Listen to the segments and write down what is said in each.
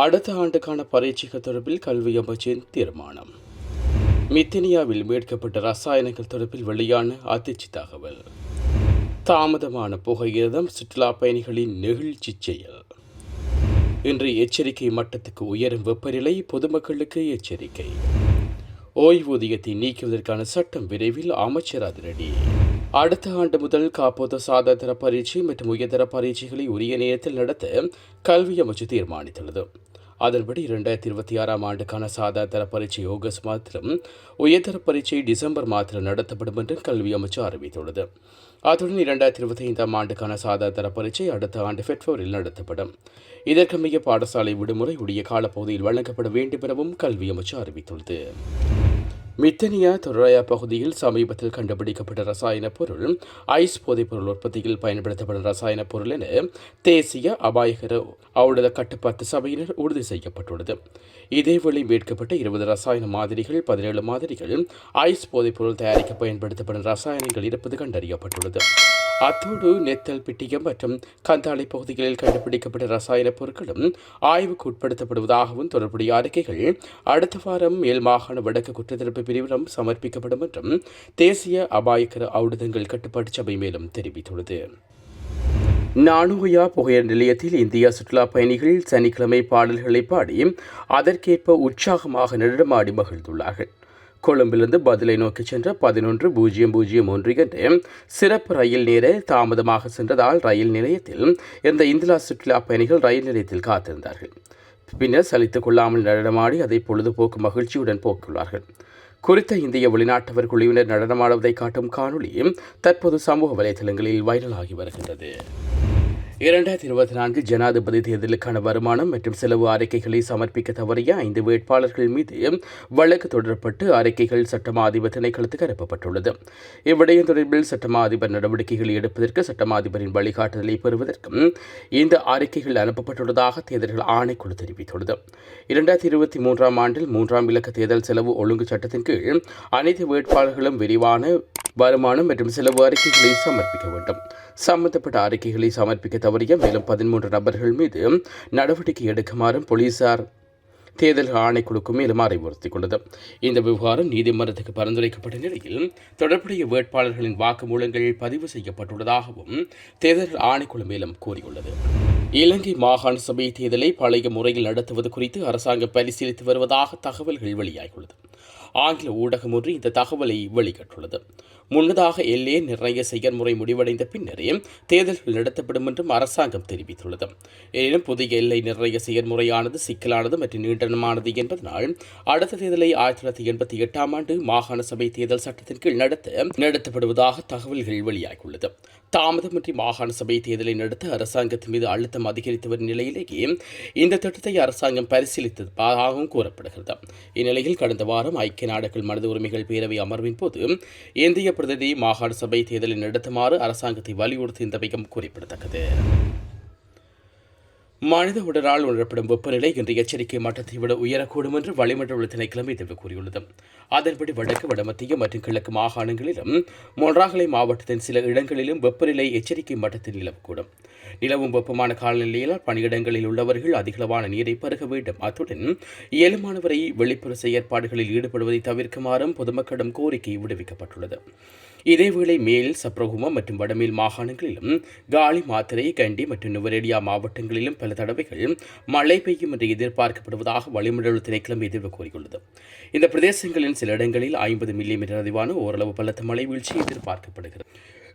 அடுத்த ஆண்டுக்கான பரீட்சைகள் தொடர்பில் கல்வி அமைச்சின் தீர்மானம். மித்தனியாவில் மீட்கப்பட்ட ரசாயனங்கள் தொடர்பில் வெளியான அதிர்ச்சி தகவல். தாமதமான புகையிரதம் சுற்றுலா பயணிகளின் நெகிழ்ச்சி செயல். இன்று எச்சரிக்கை மட்டத்துக்கு உயரும் வெப்பநிலை, பொதுமக்களுக்கு எச்சரிக்கை. ஓய்வூதியத்தை நீக்குவதற்கான சட்டம் விரைவில், அமைச்சர் அதிரடி. அடுத்த ஆண்டு முதல் காப்போத சாதாரண பரீட்சை மற்றும் உயர்தர பரீட்சைகளை உரிய நேரத்தில் நடத்த கல்வி அமைச்சு தீர்மானித்துள்ளது. அதன்படி 2026 ஆண்டுக்கான சாதாரண பரீட்சை ஆகஸ்ட் மாதத்திலும் உயர்தர பரீட்சை டிசம்பர் மாதத்தில் நடத்தப்படும் என்று கல்வி அமைச்சு அறிவித்துள்ளது. அத்துடன் 2025 ஆண்டுக்கான சாதாரண பரீட்சை அடுத்த ஆண்டு பெப்ரவரியில் நடத்தப்படும். இதற்கமைய பாடசாலை விடுமுறை உரிய காலப்பகுதியில் வழங்கப்பட வேண்டும் எனவும் கல்வி அமைச்சு அறிவித்துள்ளது. மித்தனியா தொரயா பகுதியில் சமீபத்தில் கண்டுபிடிக்கப்பட்ட ரசாயன பொருள் ஐஸ் போதைப்பொருள் உற்பத்தியில் பயன்படுத்தப்படும் ரசாயன பொருள் என தேசிய அபாயகர ஔடத கட்டுப்பாட்டு சபையினர் உறுதி செய்யப்பட்டுள்ளது. இதேவேளை மீட்கப்பட்ட 20 ரசாயன மாதிரிகள், 17 மாதிரிகள் ஐஸ் போதைப்பொருள் தயாரிக்க பயன்படுத்தப்படும் ரசாயனங்கள் இருப்பது கண்டறியப்பட்டுள்ளது. அத்தோடு நெத்தல், பிட்டியம் மற்றும் கந்தாளை பகுதிகளில் கண்டுபிடிக்கப்பட்ட ரசாயன பொருட்களும் ஆய்வுக்கு உட்படுத்தப்படுவதாகவும் தொடர்புடைய அறிக்கைகள் அடுத்த வாரம் மேல் மாகாண வடக்கு குற்றத்தடுப்பு பிரிவிடம் சமர்ப்பிக்கப்படும் என்றும் தேசிய அபாயகர ஔடதங்கள் கட்டுப்பாட்டு சபை மேலும் தெரிவித்துள்ளது. நானுயா புகையிர நிலையத்தில் இந்திய சுற்றுலா பயணிகள் சனிக்கிழமை பாடல்களை பாடி அதற்கேற்ப உற்சாகமாக நடனமாடி மகிழ்ந்துள்ளார்கள். கொழும்பிலிருந்து பதிலை நோக்கி சென்ற 11:00 என்ற சிறப்பு ரயில் நேர தாமதமாக சென்றதால் ரயில் நிலையத்தில் இருந்த இந்தியா சுற்றுலா பயணிகள் ரயில் நிலையத்தில் காத்திருந்தார்கள். பின்னர் சலித்துக் கொள்ளாமல் நடனமாடி அதை பொழுதுபோக்கு மகிழ்ச்சியுடன் போக்குள்ளார்கள். குறித்த இந்திய வெளிநாட்டவர் குழுவினர் நடனமாடுவதை காட்டும் காணொளி தற்போது சமூக வலைதளங்களில் வைரலாகி வருகின்றது. 2024 ஜனாதிபதி தேர்தலுக்கான வருமானம் மற்றும் செலவு அறிக்கைகளை சமர்ப்பிக்க தவறிய 5 வேட்பாளர்கள் மீது வழக்கு தொடரப்பட்டு அறிக்கைகள் சட்டமா அதிபர் திணைக்களத்துக்கு அனுப்பப்பட்டுள்ளது. இவ்விடயம் தொடர்பில் சட்டமா அதிபர் நடவடிக்கைகளை எடுப்பதற்கு சட்டமா அதிபரின் வழிகாட்டுதலை பெறுவதற்கும் இந்த அறிக்கைகள் அனுப்பப்பட்டுள்ளதாக தேர்தல்கள் ஆணைக்குழு தெரிவித்துள்ளது. 2023 ஆண்டில் 3ஆம் இலக்க தேர்தல் செலவு ஒழுங்கு சட்டத்தின் கீழ் அனைத்து வேட்பாளர்களும் விரிவான வருமானம் மற்றும் செலவு அறிக்கைகளை சமர்ப்பிக்க வேண்டும். சம்பந்தப்பட்ட அறிக்கைகளை சமர்ப்பிக்க தவறிய மேலும் 13 நபர்கள் மீது நடவடிக்கை எடுக்குமாறும் போலீசார் தேர்தல் ஆணைக்குழுக்கு மேலும் அறிவுறுத்தியுள்ளது. இந்த விவகாரம் நீதிமன்றத்துக்கு பரிந்துரைக்கப்பட்ட நிலையில் தொடர்புடைய வேட்பாளர்களின் வாக்குமூலங்கள் பதிவு செய்யப்பட்டுள்ளதாகவும் தேர்தல் ஆணைக்குழு மேலும் கூறியுள்ளது. இலங்கை மாகாண சபை தேர்தலை பழைய முறையில் நடத்துவது குறித்து அரசாங்கம் பரிசீலித்து வருவதாக தகவல்கள் வெளியாகியுள்ளது. ஆங்கில ஊடகம் ஒன்று இந்த தகவலை வெளியிட்டுள்ளது. முன்னதாக எல்லை நிர்ணய செயல்முறை முடிவடைந்த பின்னரே தேர்தல்கள் நடத்தப்படும் என்றும் அரசாங்கம் தெரிவித்துள்ளது. எனினும் புதிய எல்லை நிர்ணய செயல்முறையானது சிக்கலானது மற்றும் நீண்டனமானது என்பதனால் அடுத்த தேர்தலை 1988 ஆண்டு மாகாண சபை தேர்தல் சட்டத்தின் கீழ் நடத்தப்படுவதாக தகவல்கள் வெளியாகியுள்ளது. தாமதமின்றி மாகாண சபை தேர்தலை நடத்த அரசாங்கத்தின் மீது அழுத்தம் அதிகரித்து வரும் நிலையிலேயே இந்த திட்டத்தை அரசாங்கம் பரிசீலித்ததாகவும் கூறப்படுகிறது. இந்நிலையில் கடந்த வாரம் ஐக்கிய நாடுகள் மனித உரிமைகள் பேரவை அமர்வின் போது இந்திய பிரதிநிதி மாகாண சபை தேர்தலை நடத்துமாறு அரசாங்கத்தை வலியுறுத்தியமையும் குறிப்பிடத்தக்கது. மனித உடலால் உணரப்படும் வெப்பநிலை இன்று எச்சரிக்கை மட்டத்தை விட உயரக்கூடும் என்று வளிமண்டல திணைக்களம் எதிர்வு கூறியுள்ளது. அதன்படி வடக்கு, வடமத்திய மற்றும் கிழக்கு மாகாணங்களிலும் மொன்றாகலை மாவட்டத்தின் சில இடங்களிலும் வெப்பநிலை எச்சரிக்கை மட்டத்தில் நிலவக்கூடும். நிலவும் வெப்பமான காலநிலையால் பணியிடங்களில் உள்ளவர்கள் அதிகளவான நீரை பருக வேண்டும். அத்துடன் இயலுமானவரை வெளிப்புற செயற்பாடுகளில் ஈடுபடுவதை தவிர்க்குமாறும் பொதுமக்களிடம் கோரிக்கை விடுவிக்கப்பட்டுள்ளது. இதேவேளை மேல், சப்ரகுமம் மற்றும் வடமேல் மாகாணங்களிலும் காலி, மாத்தறை, கண்டி மற்றும் நுவரெலியா மாவட்டங்களிலும் பல தடவைகள் மழை பெய்யும் என்று எதிர்பார்க்கப்படுவதாக வளிமண்டல திணைக்களம் எதிர்வு கூறியுள்ளது. இந்த பிரதேசங்களின் சில இடங்களில் 50 மில்லிமீட்டர் அதிவான ஓரளவு பலத்த மழை வீழ்ச்சி எதிர்பார்க்கப்படுகிறது.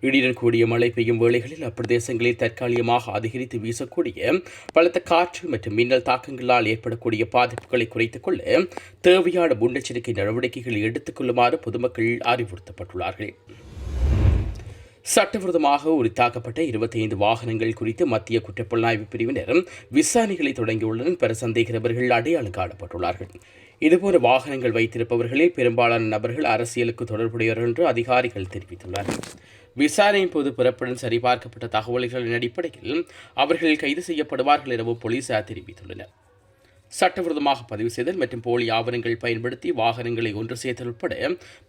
இடியுடன் கூடிய மழை பெய்யும் வேளைகளில் அப்பிரதேசங்களில் தற்காலிகமாக அதிகரித்து வீசக்கூடிய பலத்த காற்று மற்றும் மின்னல் தாக்கங்களால் ஏற்படக்கூடிய பாதிப்புகளை குறைத்துக் கொள்ள தேவையான முன்னெச்சரிக்கை நடவடிக்கைகளை எடுத்துக் கொள்ளுமாறு பொதுமக்கள் அறிவுறுத்தப்பட்டுள்ளார்கள். சட்டவிரோதமாக உரித்தாக்கப்பட்ட 25 வாகனங்கள் குறித்து மத்திய குற்றப்புலனாய்வு பிரிவினர் விசாரணைகளை தொடங்கியுள்ளனர். பெற சந்தேகித்தவர்கள் அடையாளம் காணப்பட்டுள்ளார்கள். இதுபோன்ற வாகனங்கள் வைத்திருப்பவர்களில் பெரும்பாலான நபர்கள் அரசியலுக்கு தொடர்புடையவர்கள் என்று அதிகாரிகள் தெரிவித்துள்ளார்கள். விசாரணையின் போது பெறப்படும் சரிபார்க்கப்பட்ட தகவல்களின் அடிப்படையில் அவர்கள் கைது செய்யப்படுவார்கள் எனவும் போலீசார் தெரிவித்துள்ளனர். சட்டவிரோதமாக பதிவு செய்தல் மற்றும் போலி ஆவணங்கள் பயன்படுத்தி வாகனங்களை ஒன்று சேர்த்தல் உட்பட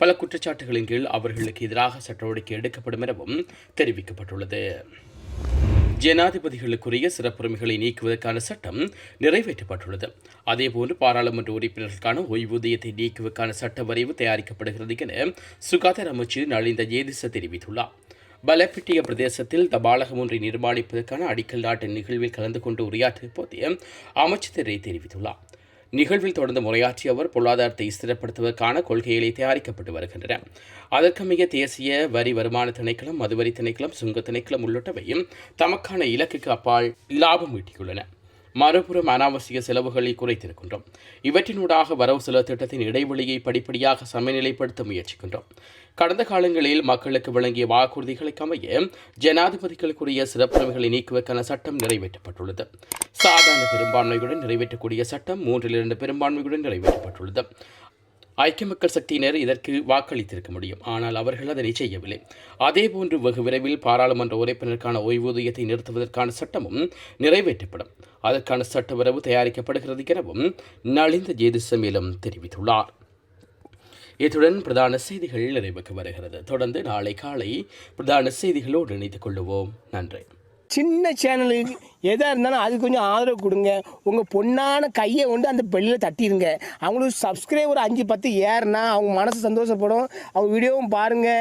பல குற்றச்சாட்டுகளின் கீழ் அவர்களுக்கு எதிராக சட்ட நடவடிக்கை எடுக்கப்படும் எனவும் தெரிவிக்கப்பட்டுள்ளது. ஜனாதிபதிகளுக்குரிய சிறப்புரிமைகளை நீக்குவதற்கான சட்டம் நிறைவேற்றப்பட்டுள்ளது. அதேபோன்று பாராளுமன்ற உறுப்பினர்களுக்கான ஓய்வூதியத்தை நீக்குவதற்கான சட்ட வரைவு தயாரிக்கப்படுகிறது என சுகாதார அமைச்சர் நலிந்த ஜேதிச தெரிவித்துள்ளார். பலப்பிட்டிய பிரதேசத்தில் தபாலகம் ஒன்றை நிர்மாணிப்பதற்கான அடிக்கல் நாட்டு நிகழ்வில் கலந்து கொண்டு உரையாற்றிய போதே அமைச்சர் தெரிவித்துள்ளார். நிகழ்வில் தொடர்ந்து உரையாற்றிய அவர் பொருளாதாரத்தை ஸ்திரப்படுத்துவதற்கான கொள்கைகளை தயாரிக்கப்பட்டு வருகின்றன. அதற்கமைய தேசிய வரி வருமான திணைக்களம், மதுவரி திணைக்களம், சுங்க திணைக்களம் உள்ளிட்டவையும் தமக்கான இலக்குக்கு அப்பால் லாபம் ஈட்டியுள்ளன. மறுபுறம் அனாவசிய செலவுகளை குறைத்திருக்கின்றோம். இவற்றினூடாக வரவு செலவு திட்டத்தின் இடைவெளியை படிப்படியாக சமநிலைப்படுத்த முயற்சிக்கின்றோம். கடந்த காலங்களில் மக்களுக்கு வழங்கிய வாக்குறுதிகளுக்கு அமைய ஜனாதிபதிகளுக்குரிய சிறப்புரிமைகளை நீக்குவதற்கான சட்டம் நிறைவேற்றப்பட்டுள்ளது. சாதாரண பெரும்பான்மையுடன் நிறைவேற்றக்கூடிய சட்டம் 3/2 பெரும்பான்மையுடன் நிறைவேற்றப்பட்டுள்ளது. ஐக்கிய மக்கள் சக்தியினர் இதற்கு வாக்களித்திருக்க முடியும், ஆனால் அவர்கள் அதனை செய்யவில்லை. அதேபோன்று வெகு விரைவில் பாராளுமன்ற உறுப்பினருக்கான ஓய்வூதியத்தை நிறுத்துவதற்கான சட்டமும் நிறைவேற்றப்படும். அதற்கான சட்ட வரவு தயாரிக்கப்படுகிறது எனவும் நலிந்த ஜேதிச மேலும் தெரிவித்துள்ளார். இத்துடன் பிரதான செய்திகள் நிறைவுக்கு வருகிறது. தொடர்ந்து நாளை காலை பிரதான செய்திகளோடு இணைத்துக் கொள்ளுவோம். நன்றி. சின்ன சேனலுக்கு எதாக இருந்தாலும் அது கொஞ்சம் ஆதரவு கொடுங்க. உங்கள் பொண்ணான கையை கொண்டு அந்த பெல்லில் தட்டிடுங்க. அவங்களுக்கு சப்ஸ்கிரைபர் 5-10 ஏறுனா அவங்க மனசு சந்தோஷப்படும். அவங்க வீடியோவும் பாருங்கள்.